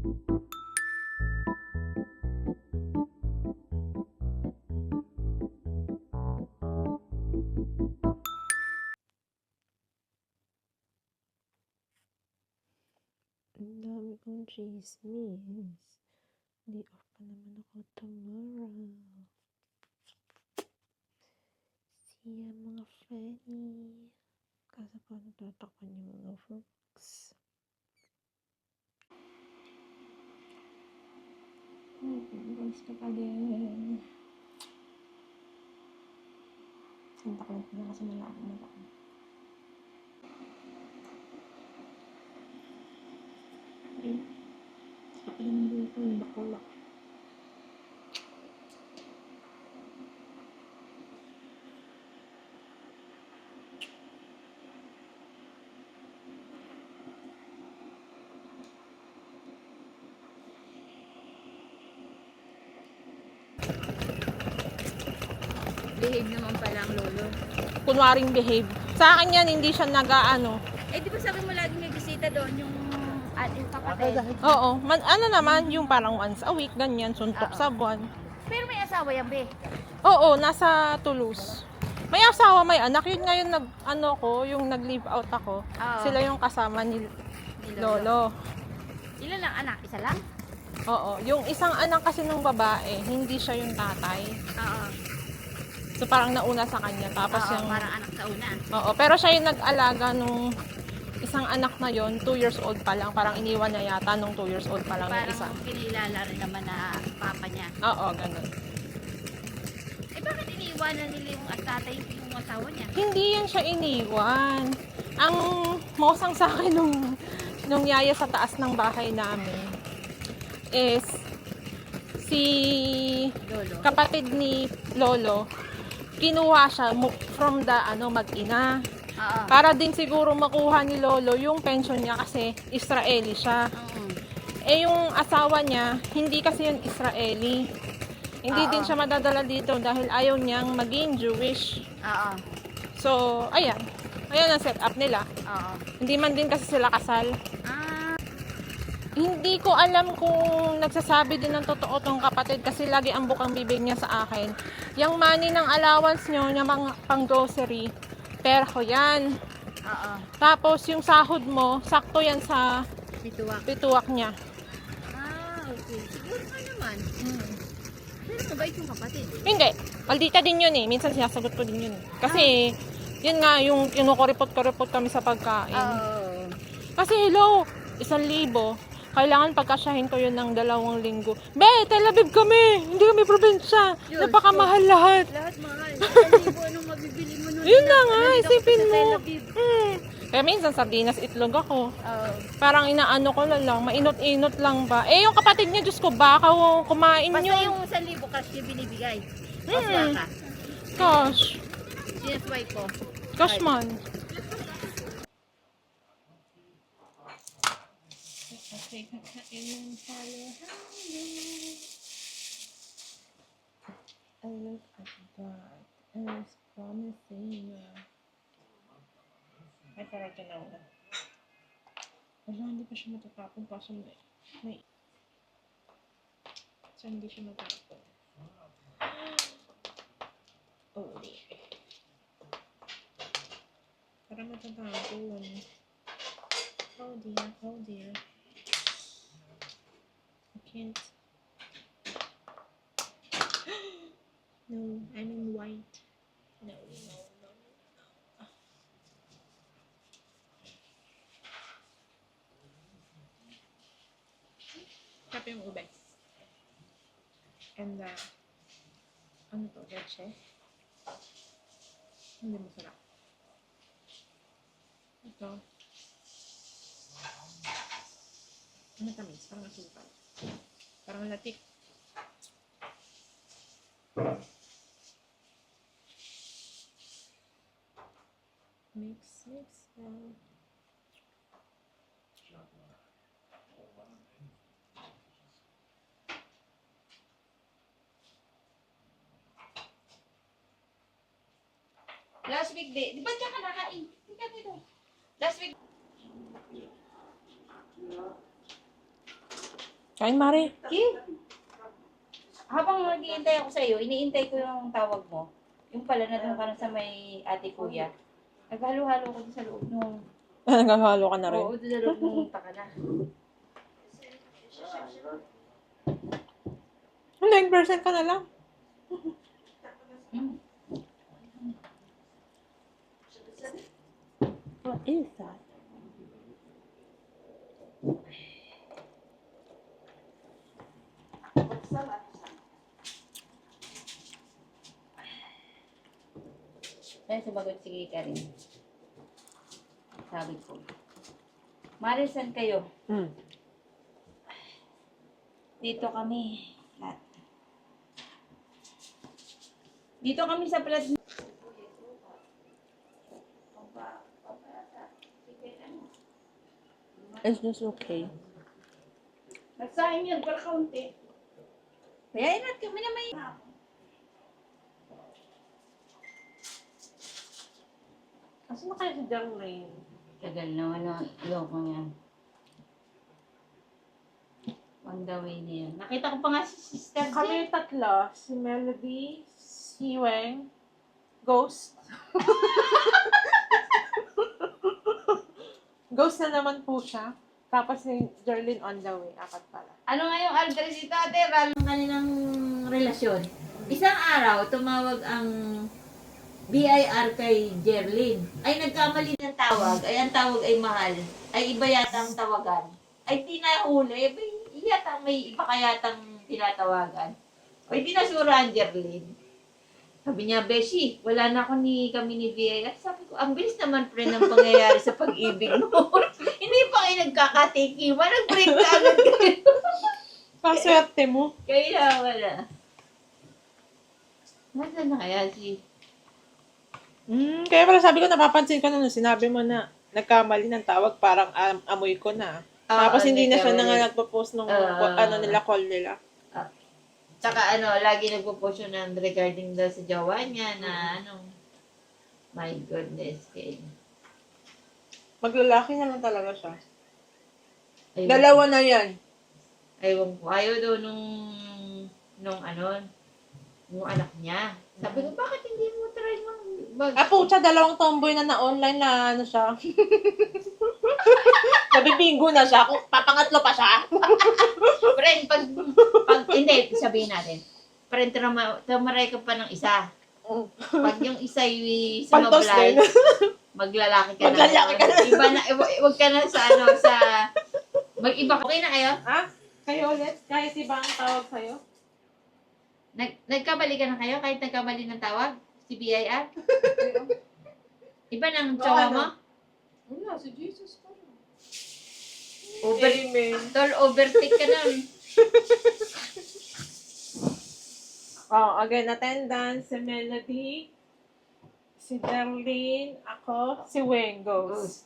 Ang dami kong chismis. Di off pa naman ako tomorrow. See ya mga Freddy. Kaso pa natatakpan yung mga folks. Gusto pa din. Ang takot na kasi malaki na ako. Okay. Kapag ng buhay ko yung bakula. Behave naman pala ang lolo. Kunwaring behave. Sa akin yan, hindi siya nag-aano. Eh, di ba sabi mo laging may bisita doon, yung kapatid? Oo. Ano naman, yung parang once a week, ganyan, suntok Oo. sa buwan. Pero may asawa yan, be. Oo, nasa Toulouse. May asawa, may anak. Yun ngayon yung nag-leave out ako. Oo. Sila yung kasama ni Lolo. Ilan lang anak? Isa lang? Oo. Yung isang anak kasi ng babae, hindi siya yung tatay. Oo. So parang nauna sa kanya. Tapos Oo, yung... parang anak sa una. Oo, pero siya yung nag-alaga nung isang anak na yon, 2 years old pa lang. Parang iniwan niya yata nung 2 years old pa lang yung isa. Parang kinilala rin naman na papa niya. Oo, ganun. Eh, bakit iniiwanan nila yung tatay yung asawa niya? Hindi yan siya iniwan. Ang mosang sa akin nung yaya sa taas ng bahay namin is si Lolo. kapatid ni Lolo, kinuha siya from the mag-ina. Oo. Para din siguro makuha ni Lolo yung pension niya kasi Israeli siya. Oo. Eh yung asawa niya, hindi kasi yun Israeli. Hindi Oo. din siya madadala dito dahil ayaw niyang maging Jewish. Oo. So, ayan. Ayan ang setup nila. Oo. Hindi man din kasi sila kasal. Ah. Hindi ko alam kung nagsasabi din ng totoo tong kapatid kasi lagi ang bukang bibig niya sa akin. Yung money ng allowance nyo, yung mga pang grocery, pera ko yan. Oo. Tapos yung sahod mo, sakto yan sa Bituwak. bituwak niya. Ah, okay. Siguro nga naman. Pero mabait yung kapatid. Hindi. Maldita din yun eh. Minsan sinasagot ko din yun. Kasi, yun nga, yung kinukuripot-kuripot kami sa pagkain. Oo. Kasi hello, 1,000. Kailangan pagkasyahin ko yun ng 2 linggo. Be, Tel Aviv kami! Hindi kami probinsya! Diyos Napakamahal lahat! Lahat mahal. 1,000 anong mabibili mo nun? Yun na nga, Nandito ako isipin sa mo. Tel Aviv. Kaya minsan sardinas itlog ako. Oo. Parang inaano ko na lang, mainot-inot lang ba. Eh yung kapatid niya, Diyos ko, baka kumain Basta yun. yung 1,000 cash yung binibigay. Hmm. Paswa ka. Gosh, Sinaswipe ko. gosh man. Okay, kakain ng halo-halo. I look at that and it's promising. Ay, parang tanaw na. Wala, hindi pa siya matatapon. Kaso may so, hindi siya matatapon. Oh, dear. Para matatapon. Oh, dear. Oh, dear. I can't. No, I'm in white. No, no, no, no. Kape yung ube. And, ano to? Leche? Hindi masarap. Ito. Ano tamis? Parang asukal. Parang latik. Mix now. Last week, di ba dyan ka nakain? Tika dito. Last week. Kain, Mari. Okay. Habang naghihintay ako sa'yo, iniintay ko yung tawag mo. Yung pala na doon ka na sa may ate kuya. Naghalo-halo ko doon sa loob nung... Naghahalo ka na rin. Oo, doon sa loob nung takana. Hindi, in person ka na lang. Hmm. What is that? Dahil sumagot si Karin. Sabi ko, Mare, saan kayo? Hmm. Dito kami. Lahat. Dito kami sa plat. Is this okay? Nagsahin yan, para kaunti. Kaya inat kami na may... Asan na kayo si Darlene? Tagal naman na loko yan. On the way na yan. Nakita ko pa nga si Sister J. Kami tatlo. Si Melody, si Weng, Ghost. Ghost na naman po siya. Tapos si Darlene on the way. Apat pala. Ano nga yung address ito, ate? Ng kanilang relasyon. Isang araw, tumawag ang BIR kay Jerlyn. Ay nagkamali ng tawag. Ay ang tawag ay mahal. Ay iba yata ang tawagan. Ay di na huli. Yata may iba kayatang tinatawagan. Ay di nasura ang Jerlyn. Sabi niya, Beshi, wala na ako kami ni BIR. Sabi ko, ang bilis naman pre ng pangyayari sa pag-ibig mo. Hindi pa kayo nagkakatikiman. Nag-break na agad kayo. Paswerte mo. Kaya wala. Nasaan na kaya si... Kaya pala sabi ko, napapansin ko na nung sinabi mo na nagkamali ng tawag, parang amoy ko na. Tapos hindi na siya na nga nagpo-post nung call nila. Tsaka lagi nagpo-post yun regarding daw sa jowa niya na my goodness. Maglalaki na lang talaga siya. Ayun. Dalawa na yan. Ayun ko. Ayaw daw nung anak niya. Sabi ko, bakit hindi mo try Pucha, dalawang tomboy na online na siya. Nabibingo na siya. Kung papangatlo pa siya. Friend, hindi, sabihin natin. Friend, tamaray ka pa ng isa. Pag yung isa yung Pantos sumablay, din. maglalaki ka na. Maglalaki ka na. Iba na, wag ka na sa mag-iba. Okay na kayo? Ha? Kayo ulit? Kahit iba ang tawag sa'yo? Nagkamali ka na kayo kahit nagkamali ng tawag? Si BIR? Iba ng tsawa mo? Wala, si Jesus ko. Amen. Tol, overtake ka na. Again, attendance, si Melody, si Darlene, ako, si Wengos.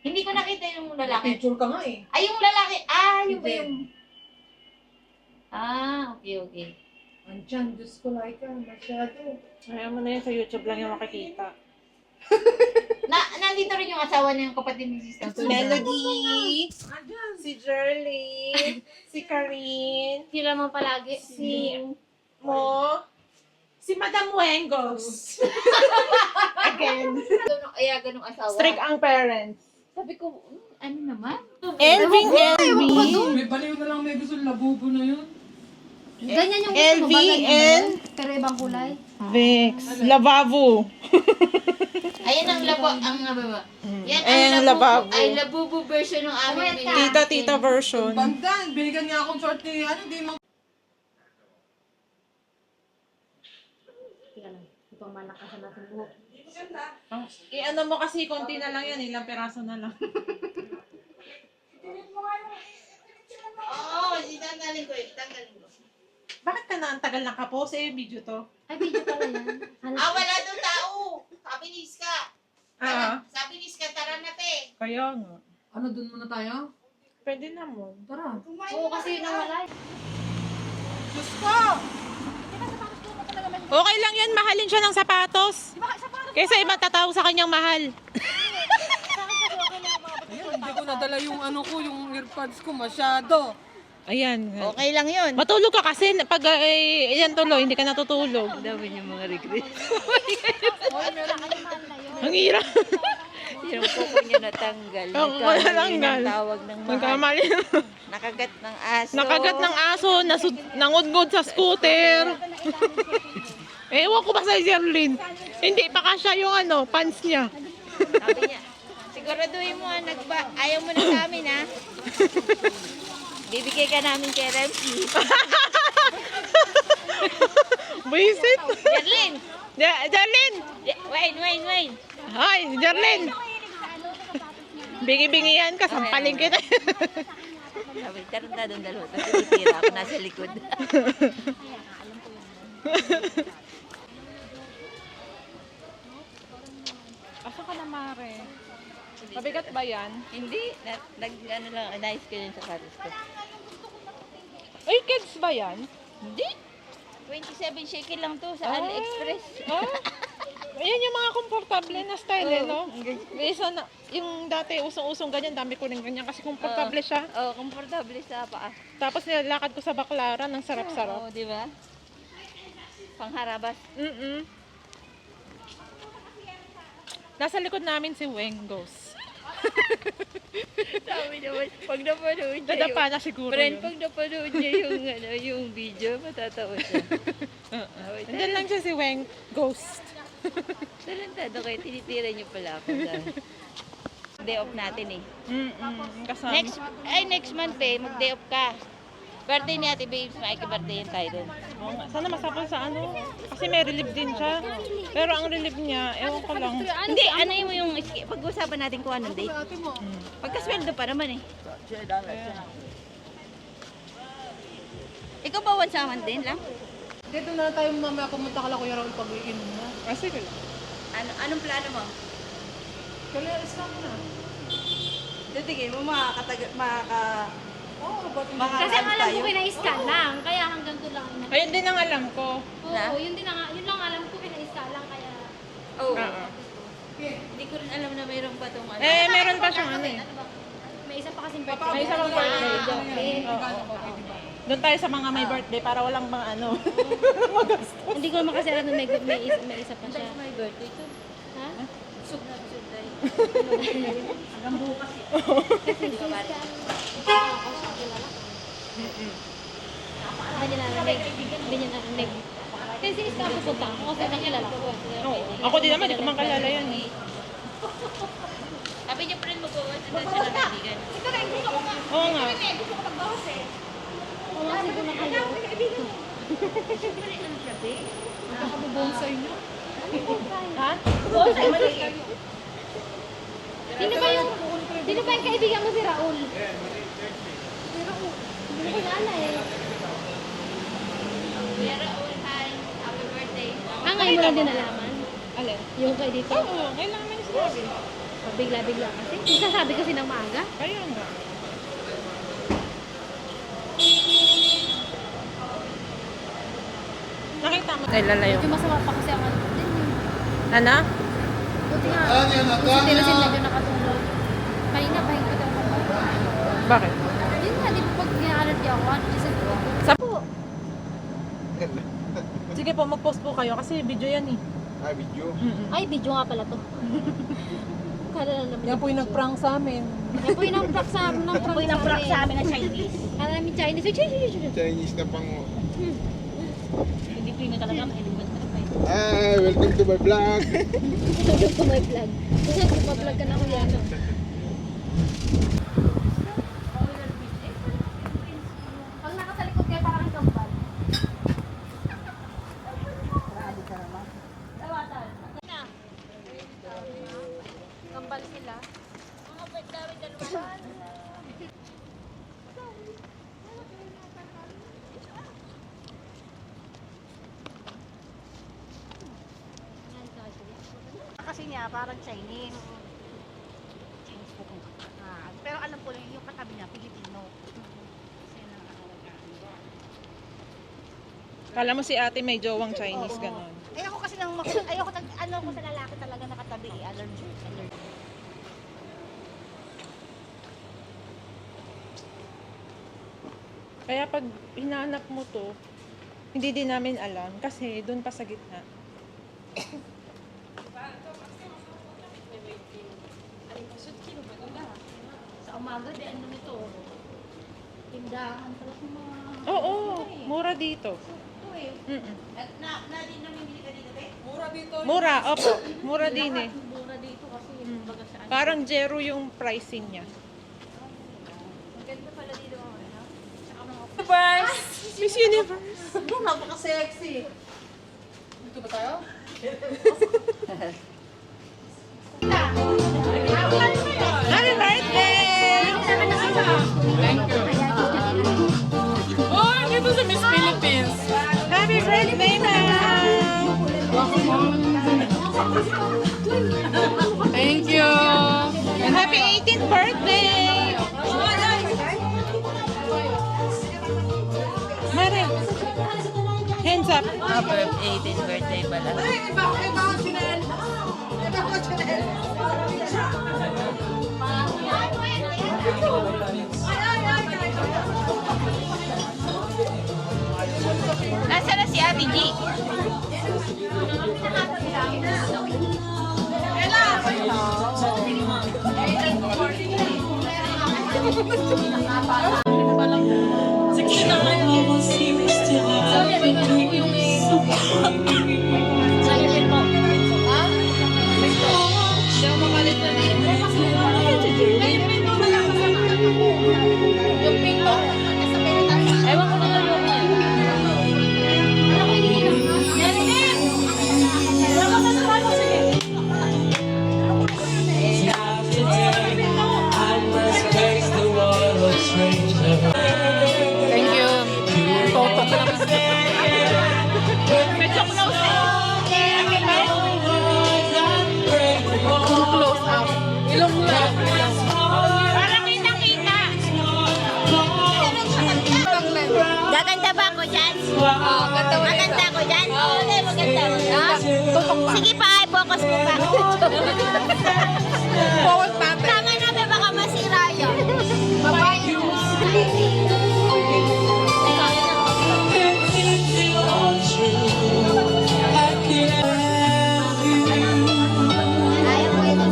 Hindi ko nakita yung lalaki. Picture ka nga eh. Ay, yung lalaki. Yung ba yung... Okay. Andiyan, Diyos ko, Laika, masyado. Ayaw mo na yun, sa YouTube lang yung makikita. Nandito rin yung asawa niya, yung kapatid ni Sister. Melody, Andiyan. si Jerlyn, si Karin, Sila mo palagi. si Mo, si Madam Wengos. Again. Ganong asawa. Strict ang parents. Sabi ko, ano naman? Elving, May baliw na lang may gusto labubo na yun. Ganyan yung LV and pero ibang kulay. Vex, lavabo. Ayan ang labo, yan Ayan ang ang lababo. Ay, labubu version ng aming Tita version. Bandan, binigyan niya akong short ni, di mang... Ipang malakasan natin buhok. Ano mo kasi, konti na lang yan, ilang peraso na lang. Oo, tanggalin ko. Bakit ka na ang tagal nakapose video to? Ay, video pala yan. Wala doon tao. Sabi ni Iska. Sabi ni Iska, tara na te. Kaya nga. Ano, dun muna tayo? Pwede naman. Tara. Oo, kasi nawala. Diyos ko! Okay lang yan, mahalin siya ng sapatos. Kaysa ibang tatawag sa kanyang mahal. Ayun, hindi ko nadala yung ano ko, yung earpads ko masyado. Ayan. Okay lang yun. Matulog ka kasi pag yan tuloy, hindi ka natutulog. Dami yung mga regret. Ang hirap. Yung kuko niya natanggal. Ang Nagkamali natanggal. ng tawag ng mahal. Nagkamali. Nakagat ng aso. Nakagat ng aso, nangudgod sa scooter. Ewan ko ba sa Jerlyn? Hindi pa kasya yung ano, pants niya. Sabi niya, siguraduhin mo, ayaw mo na sa amin, ha? Bibigay ka namin kay Ramsey. Buisit. Jerlyn! Jerlyn! Wait. Hi, Jerlyn! Bingi-bingihan ka, sampalin kita. Sabi, tarunta doon dalawa. Tapos tinitira ako nasa likod. Asa ka na, Mare? Mabigat ba yan? Hindi. Ano lang, nice ko yun sa sapatos ko. Ay, kids ba yan? Hindi. 27 shekel lang to sa Ay. AliExpress. Oh, ayan yung mga komportable na style, eh, no? May isa na, yung dati usong-usong ganyan, dami ko rin ganyan kasi komportable siya. Oo, komportable sa paa. Tapos nilalakad ko sa Baklaran, ang sarap-sarap. Oo, di ba? Pangharabas. Nasa likod namin si Wengos. Sabi naman, pag napanood niya Dadapa na siguro friend, yun. pag napanood niya yung video, matatawa siya. Nandiyan lang siya si Weng Ghost. Talentado kayo, tinitira niyo pala ako. Day off natin eh. Kasama. Next month eh, mag-day off ka. Birthday ni Ate Babes, maiki-birthday yun tayo dun. Oo nga. Sana masapal sa ano. Kasi may relief din siya. Pero ang relief niya, ewan ko lang. Hindi, ano mo yung, pag-usapan natin kung anong date. Pagkasweldo pa naman eh. Ikaw ba once-a-month din lang? Dito na tayo mamaya pumunta ka lang Kuya Raul pag-iinom na. Sige. Anong plano mo? Kaya stop na. Titigil mo Oo, ba't hindi? Kasi ang alam ko pina-scan lang, kaya hanggang doon lang. Ayun din ang alam ko. Oo, yun din ang, yun lang alam ko pina-scan lang, kaya... Oo. Oo. Hindi ko rin alam na mayroon pa tong ano. Eh, meron pa siyang ano eh. Ano ba? May isa pa kasing birthday. May isa pang birthday. Doon tayo sa mga may birthday para walang mga ano. Hindi ko naman kasi alam na may isa pa siya. My birthday to. Ha? Sug na bisog tayo. Hanggang bukas eh. Kasi si Scan, ako siya kilala. Hindi niya narinig. Hindi niya narinig. Kasi si Scan pupunta ako kasi nakilala ko. Oo. Ako din naman, di ko man kalala yan eh. Sabi niya pa rin mag-uwan na siya ng kaibigan. Oo nga. Oo, siguro na kayo. Nakabubonsay niyo. Ha? Sino ba yung kaibigan mo si Raul? Si Raul. Hindi mo kilala eh. Kuya Raul, hi. Happy birthday. Ngayon mo lang din nalaman. Alin? Yung kay dito. Oo, kailangan niya sinabi. Bigla-bigla kasi. Sasabi kasi ng maaga. Kaya nga. Nakita mo. Ay, lalayo. Medyo masama pa kasi ang ano ko din. Ano? Buti nga. Kasi tinasin medyo nakatulog. Kanina pa yung patang ako. Bakit? Yun nga, di ba pag ginaalat niya ako, ano siya Sa Sige po, mag-post po kayo kasi video yan eh. Video. Ay, video nga pala to. Kala na naman. Yan po yung nag-prank sa amin. Yan po yung prank sa amin. Yan po yung prank sa amin na Chinese. Kala namin Chinese. Chinese na pang... Pilipino talaga. Mahilig mo talaga. Welcome to my vlog. Tulog ko may vlog. Kasi mag-vlog ka na kuya. Pag nakasalikod kayo, parang kambal. Kambal sila. Kasi niya parang Chinese. Chinese po kung pero alam ko lang yung katabi niya Pilipino. Kasi Kala mo si ate may jowang Chinese, gano'n. ayoko kasi ayoko ano ko sa lalaki talaga nakatabi allergy. Kaya pag hinanap mo to, hindi din namin alam kasi doon pa sa gitna. Sa umaga, di ano nito. Tindahan pala ng mga... Oo, mura dito. Ito eh. Mm-mm. At na din namimili ka dito, te? Mura, opo. Mura din eh. Mura dito kasi baga sa ano. Parang zero yung pricing niya. Maganda pala dito ang ano. Tsaka mga... Universe! Miss Universe! Napaka-sexy. Dito ba tayo? Happy birthday! Oh, dito sa Miss Philippines. Happy birthday, ma'am! Thank you. Happy 18th birthday! Mare, hands up. Happy 18th birthday pala. Nasaan na si Ate G? Ewan ko na lang yung Thank you. Toto ko naman. Medyo close eh. Close up. Ilong lang. Para kita-kita. Gaganda ba ako dyan? Ganda mo Maganda ako dyan? Oo, maganda. Sige pa, i-focus mo pa. Focus natin. Tama na ba, baka masira yun. Bye-bye. Ayaw mo ito.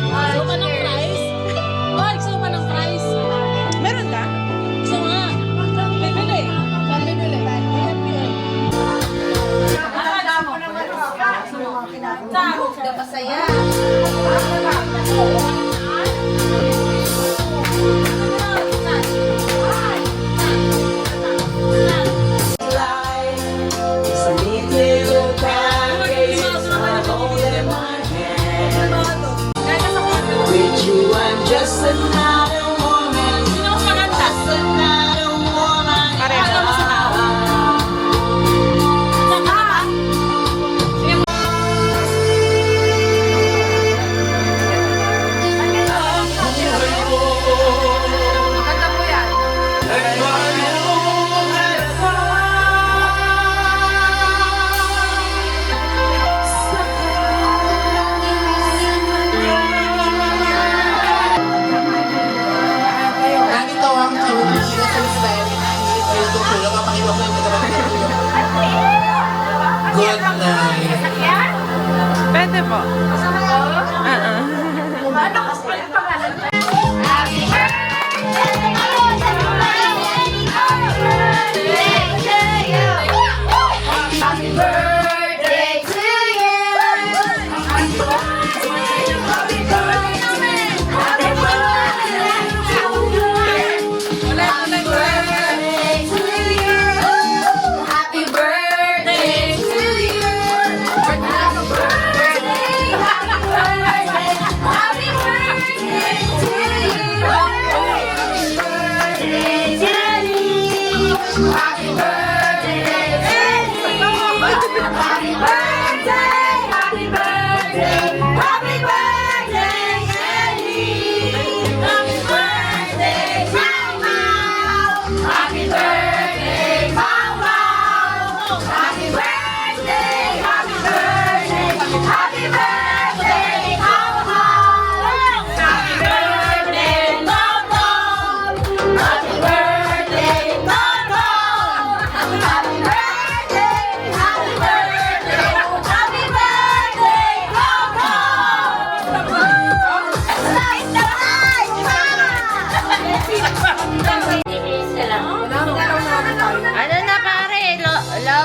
Gusto ka ng fries? Oh, gusto ka ng fries? Meron ka? Gusto nga. Bibili. Ganito ang Chinese sa Israel. Ito po, napapakita ko yung Good night. Pwede po. Happy birthday to you. Happy birthday to you. Happy birthday.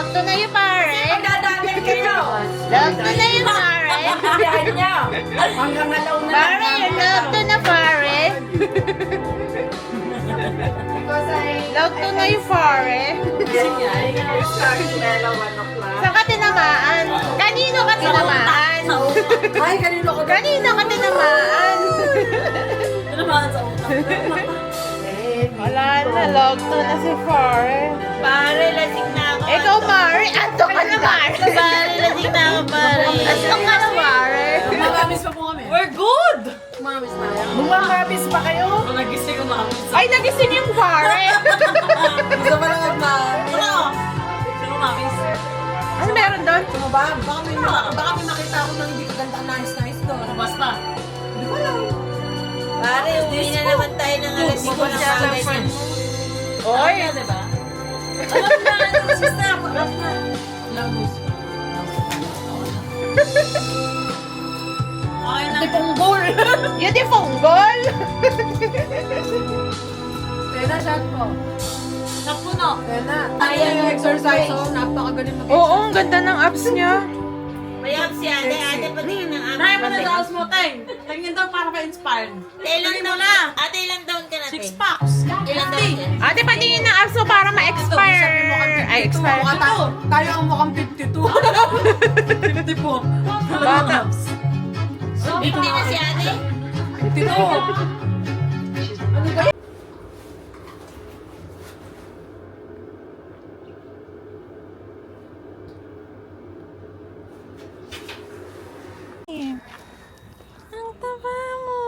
Love to na yung pare. Dadamit kayo! Love to na yung pare. Biyahin niya! Hanggang alaw na Pare, love to na pare. Love to na yung pare. Saan ka tinamaan? Kanino ka tinamaan? Ay, kanino ko Kanino ka tinamaan? naman sa utak. Wala na, love to na si pare. Pare, lasing na ako. Ikaw, pare. Anto ka na, pare. Pare, lasing na ako, pare. Anto ka na, pare. Mamamis pa po kami. We're good. Mamamis na yan. Bumamamis pa kayo? Nagising ko mamamis. Ay, nagising yung pare. Gusto pa lang na. Wala ko. Gusto mo mamamis? Ano meron doon? Ano ba? Baka may makita ako ng hindi kaganda nice doon. Basta. Hindi ko alam. Pare, uwi na naman tayo ng alas 5 ng umaga. Oy! Diba? Alam na, sister. Alam na. Lambos. Okay na. Dipunggol! Yung dipunggol! Tena, shot po. Napuno. Tena. Ayan yung exercise, oh. Napakagaling mag-exercise. Oo, ang ganda ng abs niya. Mayab si ate, ate patingin ng ama. Nay, mo na daos mo, Teng. Tingin daw para ka-inspired. Ilang taon na? Ate, ilang taon ka na, te? 6 packs. Ilang taon ka? Ate, patingin ng abs mo para ma-expire. Ay, expire. Tayo ang mukhang 52. 54. Bata. 50 na si ate? 52. Ang taba mo.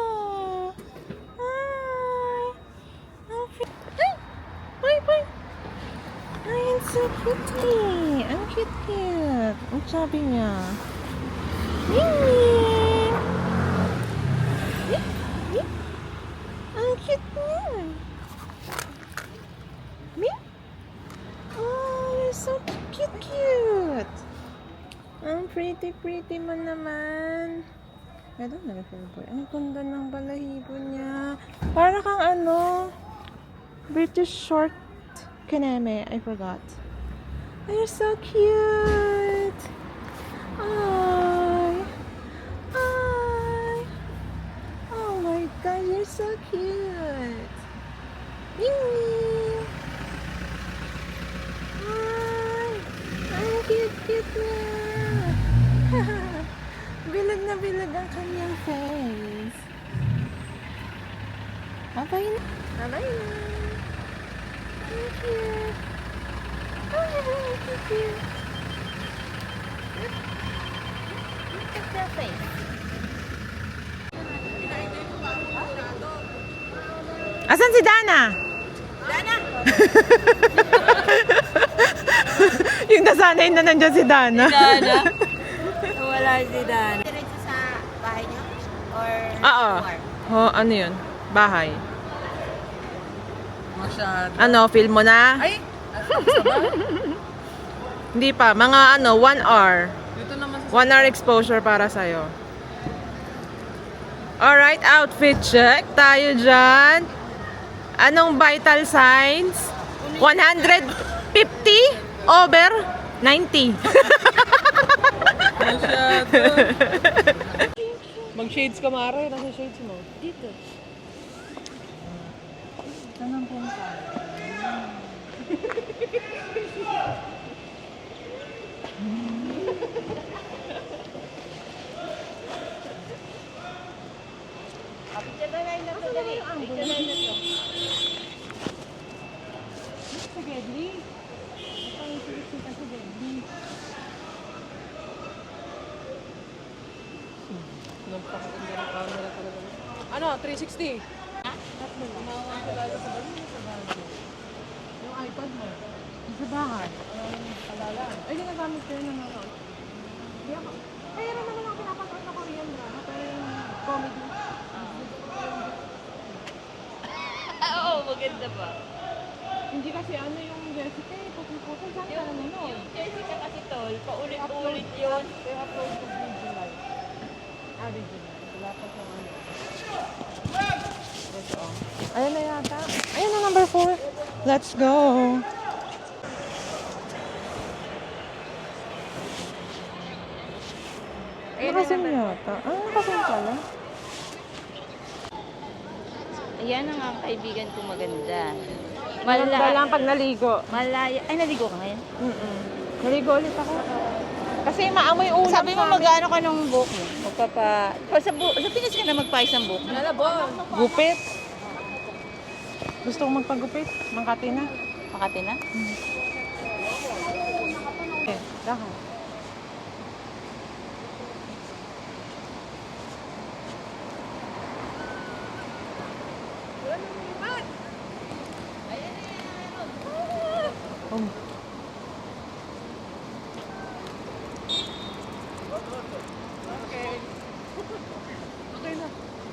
Ay. Ang ay! Ay, ay! Ay, it's so cute. Ang cute. Ang sabi niya. Ming! Ang cute niya. Ming? Oh, you're so cute. Ang pretty mo naman. Ganda na boy. Ang ganda ng balahibo niya. Para kang ano, British short kaneme. I forgot. Oh, you're so cute. Ay. Ay. Oh my God, you're so cute. Ying. Ay. Ang cute niya. Bilag ang kanyang face. Babay na. Babay na. Thank you. Oh, thank you. Look at your face. Asan si Dana? Dana! Yung nasanay na nandiyan si Dana. Dana? Wala si Dana. Diretso sa bahay niyo? Or Oo. Oh, ano yun? Bahay. Ano, film mo na? Ay! Hindi pa. Mga ano, 1 hour. Dito naman 1 hour exposure para sa'yo. Alright, outfit check. Tayo dyan. Anong vital signs? 150 over 90. Mag-shades ka, Mare. Nasa shades mo? Dito. Ano? 360? Yung iPad mo. Sa bahay. Ay, ginagamit ko yun na Kaya naman ako pinapanood na Korean drama. Pero yung comedy. Oo, maganda ba? Hindi kasi ano yung Jessica eh. Puti-puti. Saan ka nanonood? Yung Jessica kasi tol, paulit-ulit yun. Pero upload ko July. July. Wala pa siyang ano. Ito oh. Ayan na yata. Ayan na number 4. Let's go. Ayan ang kaibigan ko maganda. Maganda lang pag naligo. Malaya. Ay, naligo ka ngayon? Naligo ulit ako. Kasi maamoy ulam Sabi mo sa amin. magano ka ng buhok mo? Sa Pinas ka na magpayos ng buhok mo? Gupit. Gusto kong magpagupit. Mangkati na. Makati na? Eh, dahan. Oh.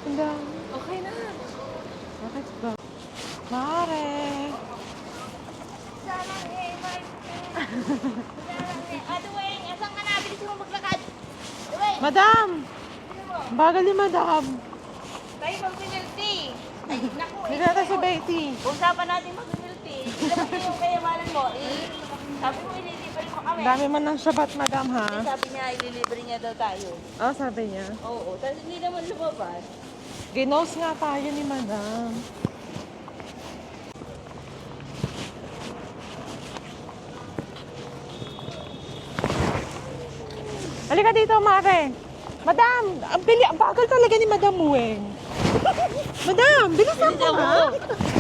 Ang dami. Okay na. Bakit ba? Mare. Aduweng, asang ka na? Bilis mo maglakad. Aduweng, Madam! Bagal ni Madam. tayo mag-penalty. Ay, naku, Hindi natin si Betty. usapan natin mag-penalty. Ilabas mo yung kayamanan mo. Sabi mo, ililibre mo kami. Dami man ng sabat, Madam, ha? Sabi niya, ililibre niya daw tayo. Oh, sabi niya. Oo, tapos hindi naman lumabas. Ginos nga tayo ni Madam. Halika dito, Mare. Madam, ang bagal talaga ni Madam Weng. Madam, bilisan mo ha.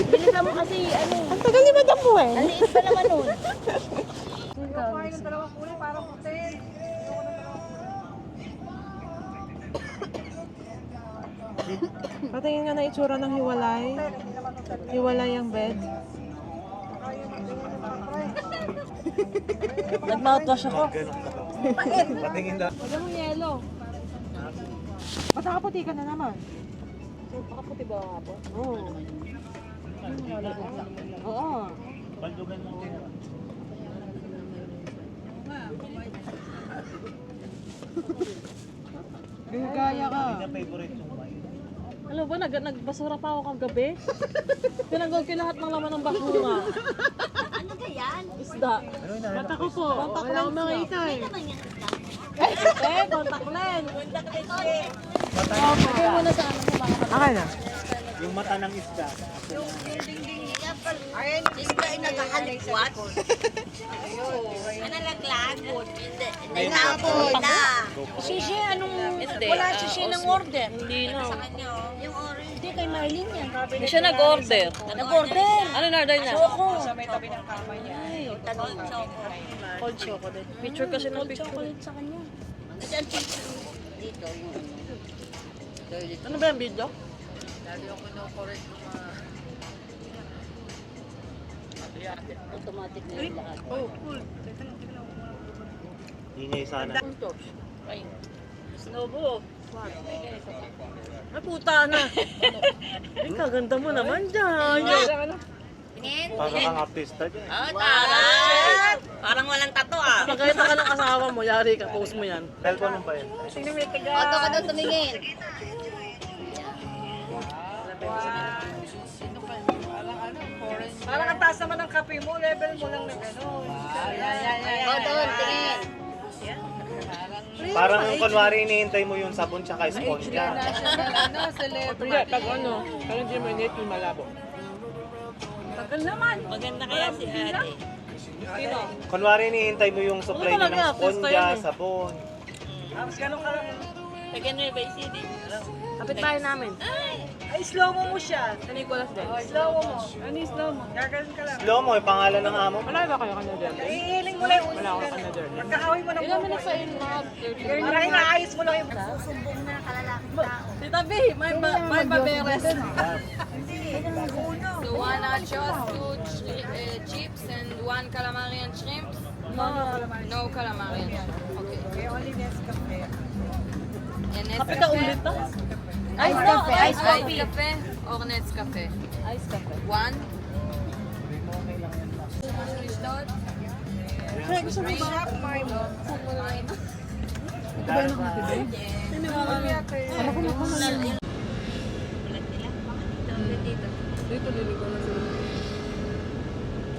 Bilisan mo kasi, ano, Ang tagal ni Madam Weng. ang liit pa naman nun. Patingin nga na itsura ng hiwalay. Hiwalay ang bed. Nag-mouthwash ako. Wala mong yelo. Ba't nakaputi ka na naman? Nakaputi ba nga po? Oo. Oo. Gaya ka. Alam ba, nagbasura pa ako kagabi. Tinanggol ko lahat ng laman ng bakura. Ano ka yan? Isda. Mata ko po. Wala akong makita eh. Contact lens. Oh, pagay mo na sa ano mo mga Okay na. Yung mata ng isda. Ayun, isda ay nagkakalikwat. Ano naglagot? Hindi na po na. Shishi, anong... Wala shishi ng order. Hindi na. Yung orange. Hindi kay Marlene yan. Hindi siya nag-order. Nag-order? Ano na-order niya? Choco. Sa may tabi ng kamay niya. Tanong choco. Cold chocolate. Picture kasi ng picture. Chocolate sa kanya. Diyan dito yung Ano ba yung video? Automatic na yung lahat. Oh, cool. Ingay sana. Snobo. Ay, puta na. Ay, kaganda mo naman dyan. Para kang artista dyan. Parang walang tato ah. Pagkita ka ng asawa mo, yari ka, post mo yan. Telepono ba yun? Oto ka daw tumingin. Parang ang taas naman ng kape mo, level mo lang na gano'n. O doon, tingin. Parang kunwari inihintay mo yung sabon tsaka esponja. Hindi, pag ano, parang 10 minutes yung malabo. Tagal naman. Maganda kaya si ate. Sino? Kunwari inihintay mo yung supply Ano niya ng talaga, artista esponja, yan eh. sabon. Tapos gano'n ka lang. Lagyan mo yung by CD. Kapit tayo namin. Ay, slow mo siya. Sa Nicolas din. Slow mo. Ano yung slow mo? Gagaling ka lang. Slow mo, yung pangalan ng amo mo. Wala ba kayo Canadian? Iiling mo lang yung Wala akong Canadian. pagkakawin mo ng buhok. sa inyo mga Para inaayos mo lang yung Susumbong na kalalaking tao. Tita B, may maberes. So one nachos, two chips, and one calamari and shrimps? No calamari and shrimp. Okay. Okay, only Nescafe. And Kapit ka ulit to? Ice cafe. Ice cafe or Nescafe? Ice cafe. One. Fish dot. Kaya gusto mo ba? Dito, liligo na sila.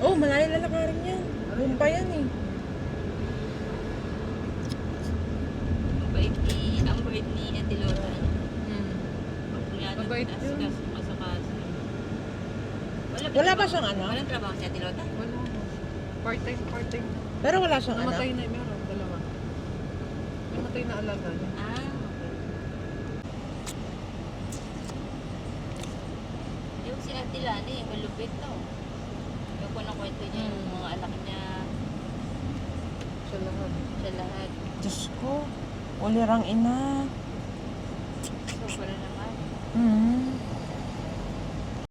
Oh, malayo lalakarin yan. Bumpa yan eh. Ang bait ni Ate Lola. Mabait yun. Masaka Wala ba siyang anak? Walang trabaho si Ate Lota? Wala. Part-time. Pero wala siyang anak? Namatay na, meron, dalawa. Namatay na alaga niya. Ah, yung si Ate Lani, malupit to. Yung kwento niya, yung mga anak niya, Siya lahat. siya lahat. Diyos ko. Ulirang ina. So, pala naman. Hmm.